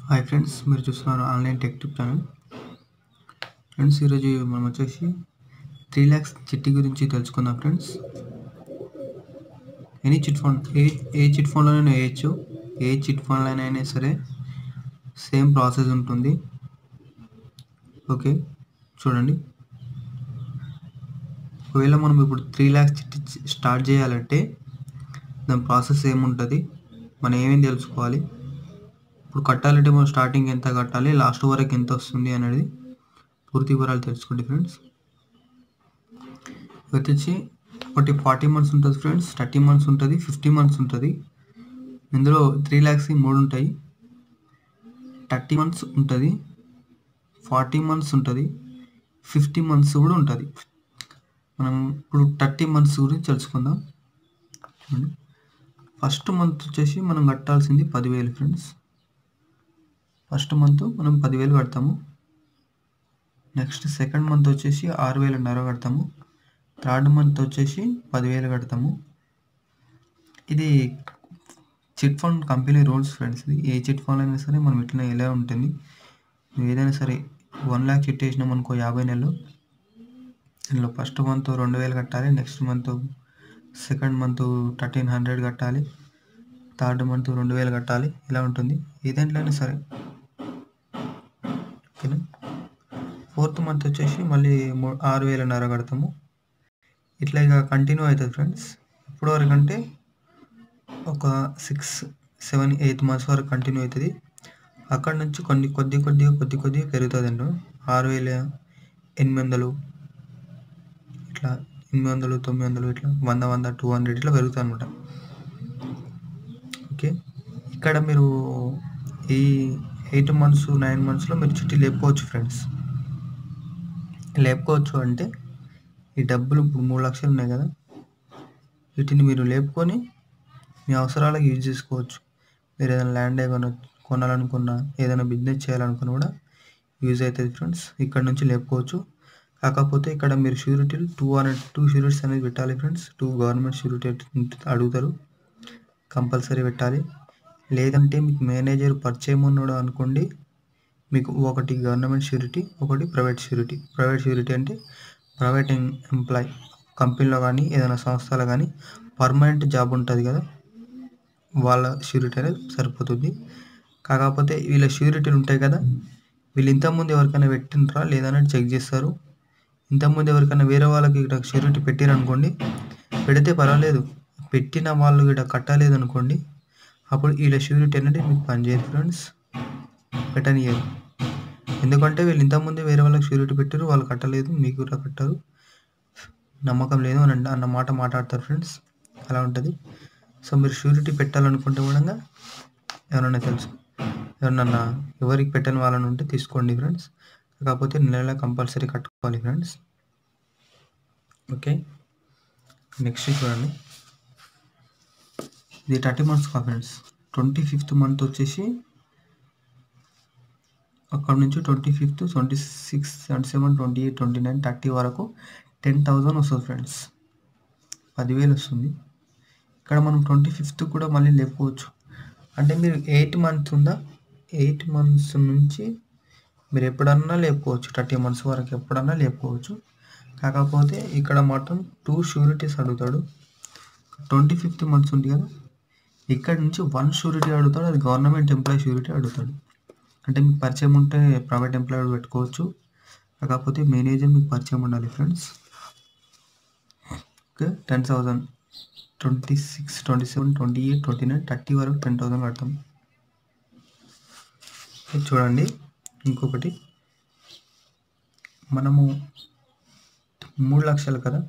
Hi friends, మీరు చూస్తున్నారు online tech tip channel. Friends, ఈరోజు మనం వచ్చేసి 3 lakhs చిట్టి గురించి తెలుసుకుందాం. ఫ్రెండ్స్, ఎనీ చిట్ ఫండ్ ఏ చిట్ ఫండ్లోనైనా వేయచ్చు. ఏ చిట్ ఫండ్లోనైనా సరే సేమ్ ప్రాసెస్ ఉంటుంది. ఓకే, చూడండి. ఒకవేళ మనం ఇప్పుడు 3 lakhs చిట్టి స్టార్ట్ చేయాలంటే దాని ప్రాసెస్ ఏముంటుంది, మనం ఏమేమి తెలుసుకోవాలి, ఇప్పుడు కట్టాలంటే మనం స్టార్టింగ్ ఎంత కట్టాలి, లాస్ట్ వరకు ఎంత వస్తుంది అనేది పూర్తి వివరాలు తెలుసుకోండి. ఫ్రెండ్స్, వచ్చేసి ఒకటి 40 months ఉంటుంది ఫ్రెండ్స్, 30 months ఉంటుంది, 50 months ఉంటుంది. ఇందులో 3 lakhs 3 ఉంటాయి. 30 months ఉంటుంది, 40 months ఉంటుంది, 50 months కూడా ఉంటుంది. మనం ఇప్పుడు 30 months గురించి తెలుసుకుందాం. చూడండి, ఫస్ట్ మంత్ వచ్చేసి మనం కట్టాల్సింది 10,000 ఫ్రెండ్స్. ఫస్ట్ మంత్ మనం 10,000 కడతాము. నెక్స్ట్ సెకండ్ మంత్ వచ్చేసి 6,500 కడతాము. థర్డ్ మంత్ వచ్చేసి 10,000 కడతాము. ఇది chit fund company rules friends. ఇది ఏ చిట్ ఫండ్ అయినా సరే మనం ఇట్లా ఎలా ఉంటుంది. నువ్వు ఏదైనా సరే 1 lakh చిట్ వేసినాం అనుకో 50 నెలలు, ఇందులో ఫస్ట్ మంత్ 2,000 కట్టాలి, నెక్స్ట్ మంత్ సెకండ్ మంత్ 1,300 కట్టాలి, థర్డ్ మంత్ 2,000 కట్టాలి. ఇలా ఉంటుంది ఏ దాంట్లో అయినా సరే. ఓకేనా. ఫోర్త్ మంత్ వచ్చేసి మళ్ళీ 6,500 కడతాము. ఇట్లా ఇక కంటిన్యూ అవుతుంది ఫ్రెండ్స్. ఇప్పుడు వరకు అంటే ఒక 6, 7, 8 months వరకు కంటిన్యూ అవుతుంది. అక్కడ నుంచి కొద్దిగా పెరుగుతుంది అండి. 6,800 ఇట్లా 800, 900 ఇట్లా 100, 200 ఇట్లా పెరుగుతుంది అనమాట. ఓకే, ఇక్కడ మీరు ఈ 8 months, 9 monthsలో మీరు చిట్టి లేపుకోవచ్చు ఫ్రెండ్స్. లేపుకోవచ్చు అంటే ఈ డబ్బులు ఇప్పుడు 3 లక్షలు ఉన్నాయి కదా, వీటిని మీరు లేపుకొని మీ అవసరాలకు యూజ్ చేసుకోవచ్చు. మీరు ఏదైనా ల్యాండ్ కొనాలనుకున్నా, ఏదైనా బిజినెస్ చేయాలనుకున్నా కూడా యూజ్ అవుతుంది ఫ్రెండ్స్. ఇక్కడ నుంచి లేపుకోవచ్చు. కాకపోతే ఇక్కడ మీరు షూరిటీలు 2 షూరిటీస్ అనేది పెట్టాలి ఫ్రెండ్స్. 2 గవర్నమెంట్ షూరిటీ అడుగుతారు, కంపల్సరీ పెట్టాలి. లేదంటే మీకు మేనేజర్ పరిచయం ఉన్నాడు అనుకోండి, మీకు ఒకటి గవర్నమెంట్ షూరిటీ, ఒకటి ప్రైవేట్ షూరిటీ. ప్రైవేట్ షూరిటీ అంటే ప్రైవేట్ ఎంప్లాయ్, కంపెనీలో కానీ ఏదైనా సంస్థలో కానీ పర్మనెంట్ జాబ్ ఉంటుంది కదా, వాళ్ళ షూరిటీ అనేది సరిపోతుంది. కాకపోతే వీళ్ళ షూరిటీలు ఉంటాయి కదా, వీళ్ళు ఇంతకుముందు ఎవరికైనా పెట్టినరా లేదన్నట్టు చెక్ చేస్తారు. ఇంతకుముందు ఎవరికైనా వేరే వాళ్ళకి ఇక్కడ షూరిటీ పెట్టారనుకోండి, పెడితే పర్వాలేదు. పెట్టిన వాళ్ళు ఇక్కడ కట్టలేదు అనుకోండి, అప్పుడు వీళ్ళ షూరిటీ అనేది మీకు పనిచేయదు ఫ్రెండ్స్, పెట్టనియదు. ఎందుకంటే వీళ్ళు ఇంతకుముందే వేరే వాళ్ళకి షూరిటీ పెట్టారు, వాళ్ళు కట్టలేదు, మీకు కూడా కట్టారు, నమ్మకం లేదు అన్న మాట మాట్లాడతారు ఫ్రెండ్స్. అలా ఉంటుంది. సో మీరు షూరిటీ పెట్టాలనుకుంటే కూడా ఎవరికి పెట్టని వాళ్ళని ఉంటే తీసుకోండి ఫ్రెండ్స్. కాకపోతే నెల కంపల్సరీ కట్టుకోవాలి ఫ్రెండ్స్. ఓకే, నెక్స్ట్ చూడండి, ఇది 30 months కా ఫ్రెండ్స్. 25th month వచ్చేసి అక్కడ నుంచి 25th, 26, 27, 28, 29, 30 వరకు 10,000 వస్తుంది ఫ్రెండ్స్. 10,000 వస్తుంది. ఇక్కడ మనం 25th కూడా మళ్ళీ లేపుకోవచ్చు. అంటే మీరు 8 months ఉందా, 8 months నుంచి మీరు ఎప్పుడన్నా లేపుకోవచ్చు. 30 months వరకు ఎప్పుడన్నా లేపుకోవచ్చు. కాకపోతే ఇక్కడ మాత్రం 2 షూరిటీస్ అడుగుతాడు. 25th months ఉంది కదా, ఇక్కడ నుంచి 1 షూరిటీ అడుగుతాడు. అది గవర్నమెంట్ ఎంప్లాయీ షూరిటీ అడుగుతాడు. అంటే మీకు పరిచయం ఉంటే ప్రైవేట్ ఎంప్లాయీ పెట్టుకోవచ్చు. కాకపోతే మేనేజర్ మీకు పరిచయం ఉండాలి ఫ్రెండ్స్. ఓకే, 10,000, 26, 27, 28, 29, 30 వరకు 10,000 కడతాం. చూడండి, ఇంకొకటి, మనము 3 లక్షలు కదా,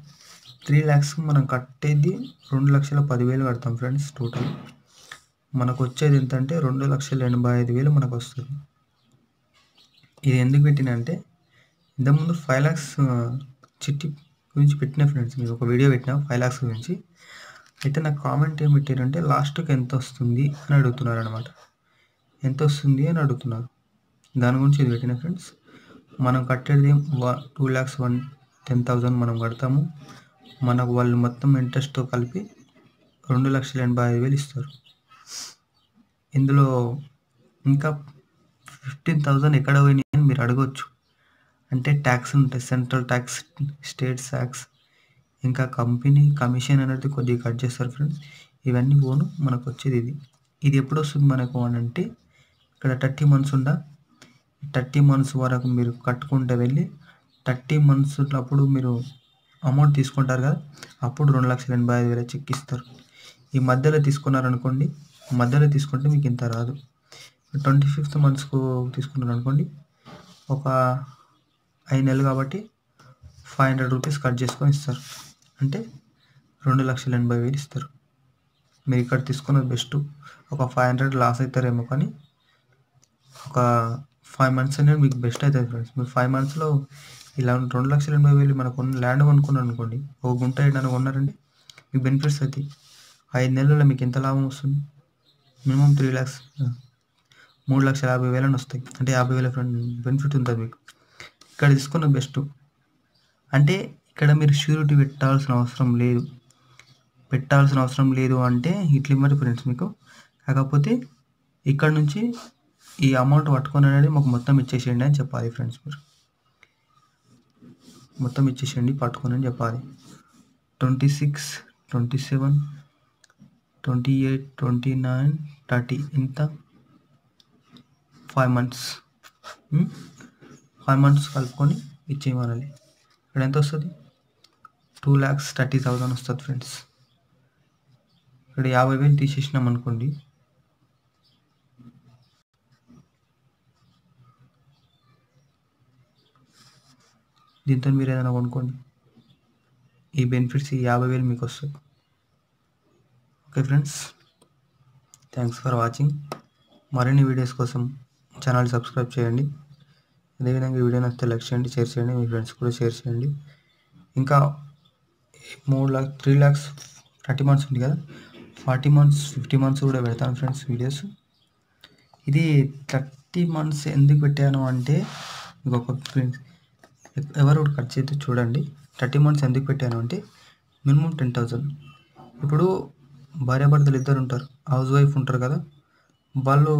3 lakhs మనం కట్టేది 2,10,000 కడతాం ఫ్రెండ్స్. టోటల్ మనకు వచ్చేది ఎంత అంటే 2,85,000 మనకు వస్తుంది. ఇది ఎందుకు పెట్టినంటే ఇంతకుముందు 5 lakhs చిట్టి గురించి పెట్టిన ఫ్రెండ్స్. మీరు ఒక వీడియో పెట్టిన 5 lakhs గురించి. అయితే నాకు కామెంట్ ఏం పెట్టారంటే లాస్ట్కి ఎంత వస్తుంది అని అడుగుతున్నారు అనమాట. ఎంత వస్తుంది అని అడుగుతున్నారు. దాని గురించి ఇది పెట్టిన ఫ్రెండ్స్. మనం కట్టేది 2,10,000 మనం కడతాము. మనకు వాళ్ళు మొత్తం ఇంట్రెస్ట్తో కలిపి 2,85,000 ఇస్తారు. ఇందులో ఇంకా 15,000 ఎక్కడ పోయినాయి అని మీరు అడగొచ్చు. అంటే ట్యాక్స్ ఉంటాయి, సెంట్రల్ ట్యాక్స్, స్టేట్ ట్యాక్స్, ఇంకా కంపెనీ కమిషన్ అనేది కొద్దిగా కట్ చేస్తారు ఫ్రెండ్స్. ఇవన్నీ పోను మనకు వచ్చేది ఇది. ఇది ఎప్పుడు వస్తుంది మనకు అని అంటే ఇక్కడ 30 మంత్స్ 30 మంత్స్ వరకు మీరు కట్టుకుంటే వెళ్ళి 30 మంత్స్ అప్పుడు మీరు అమౌంట్ తీసుకుంటారు కదా, అప్పుడు 2,85,000 చెక్ ఇస్తారు. ఈ మధ్యలో తీసుకున్నారనుకోండి, మధ్యలో తీసుకుంటే మీకు ఇంత రాదు. 25th మంత్స్కు తీసుకున్నారు అనుకోండి, ఒక 5 నెలలు కాబట్టి 500 రూపీస్ కట్ చేసుకొని ఇస్తారు. అంటే 2,80,000 ఇస్తారు. మీరు ఇక్కడ తీసుకున్నది బెస్ట్. ఒక 500 లాస్ అవుతారేమో, కానీ ఒక 5 మంత్స్ అనేది మీకు బెస్ట్ అవుతుంది ఫ్రెండ్స్. మీరు 5 మంత్స్లో ఇలా 2,80,000 మనకు ల్యాండ్ కొనుక్కున్నారు అనుకోండి, ఒక గుంట ఏదైనా కొన్నారండి, మీకు బెనిఫిట్స్ అవుతాయి. 5 నెలల్లో మీకు ఎంత లాభం వస్తుంది? మినిమం 3,50,000 వస్తాయి. అంటే 50,000 బెనిఫిట్ ఉంటుంది మీకు. ఇక్కడ తీసుకున్న బెస్ట్. అంటే ఇక్కడ మీరు ష్యూరిటీ పెట్టాల్సిన అవసరం లేదు అంటే ఇట్లా ఇవ్వండి ఫ్రెండ్స్ మీకు. కాకపోతే ఇక్కడ నుంచి ఈ అమౌంట్ పట్టుకొని అనేది మాకు మొత్తం ఇచ్చేసేయండి అని చెప్పాలి ఫ్రెండ్స్. మీరు మొత్తం ఇచ్చేసేయండి పట్టుకొని అని చెప్పాలి. 26, 27, 28, 29, 30 ఇంత 5 మంత్స్ 5 మంత్స్ కలుపుకొని ఇచ్చేయమనాలి. ఇక్కడ ఎంత వస్తుంది? 2,30,000 వస్తుంది ఫ్రెండ్స్. ఇక్కడ 50,000 తీసేసినాం అనుకోండి, దీంతో మీరు ఏదైనా కొనుక్కోండి, ఈ బెనిఫిట్స్ ఈ 50,000 మీకు వస్తాయి. Okay friends, thanks for watching. మరిన్ని వీడియోస్ కోసం ఛానల్ సబ్స్క్రైబ్ చేయండి. అదేవిధంగా ఈ వీడియో నచ్చితే లైక్ చేయండి, షేర్ చేయండి, మీ ఫ్రెండ్స్ కూడా షేర్ చేయండి. ఇంకా 3,30,000 మంత్స్ ఉంది కదా, 40 మంత్స్ 50 మంత్స్ కూడా పెడతాను ఫ్రెండ్స్ వీడియోస్. ఇది 30 మంత్స్ ఎందుకు పెట్టాను అంటే మీకు ఒక ఫ్రెండ్స్ ఎవరు కట్ చేస్తే చూడండి. 30 మంత్స్ ఎందుకు పెట్టాను అంటే మినిమం 10,000. ఇప్పుడు భార్యాభర్తలు ఇద్దరు ఉంటారు, హౌస్ వైఫ్ ఉంటారు కదా, వాళ్ళు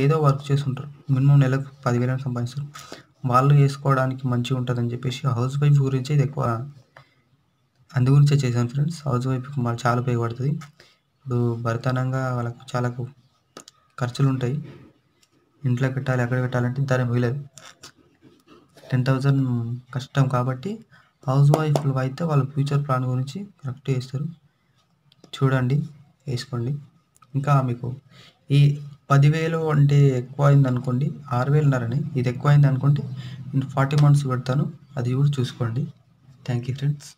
ఏదో వర్క్ చేస్తుంటారు, మినిమం నెలకు 10,000 సంపాదిస్తారు. వాళ్ళు వేసుకోవడానికి మంచిగా ఉంటుందని చెప్పేసి హౌస్ వైఫ్ గురించి ఇది ఎక్కువ అందు గురించే చేశాను ఫ్రెండ్స్. హౌస్ వైఫ్కి మాకు చాలా ఉపయోగపడుతుంది. ఇప్పుడు భర్తనంగా వాళ్ళకు చాలా ఖర్చులు ఉంటాయి, ఇంట్లో పెట్టాలి, అక్కడ పెట్టాలంటే దాని మిగలేదు. 10,000 కష్టం కాబట్టి హౌస్ వైఫ్లు అయితే వాళ్ళ ఫ్యూచర్ ప్లాన్ గురించి కరెక్ట్ చేస్తారు. చూడండి, వేసుకోండి. ఇంకా మీకు ఈ 10,000 అంటే ఎక్కువ అయింది అనుకోండి, 6,000 ఇది ఎక్కువ అయింది అనుకోండి, నేను 40 మంత్స్ పెడతాను, అది కూడా చూసుకోండి. Thank you friends.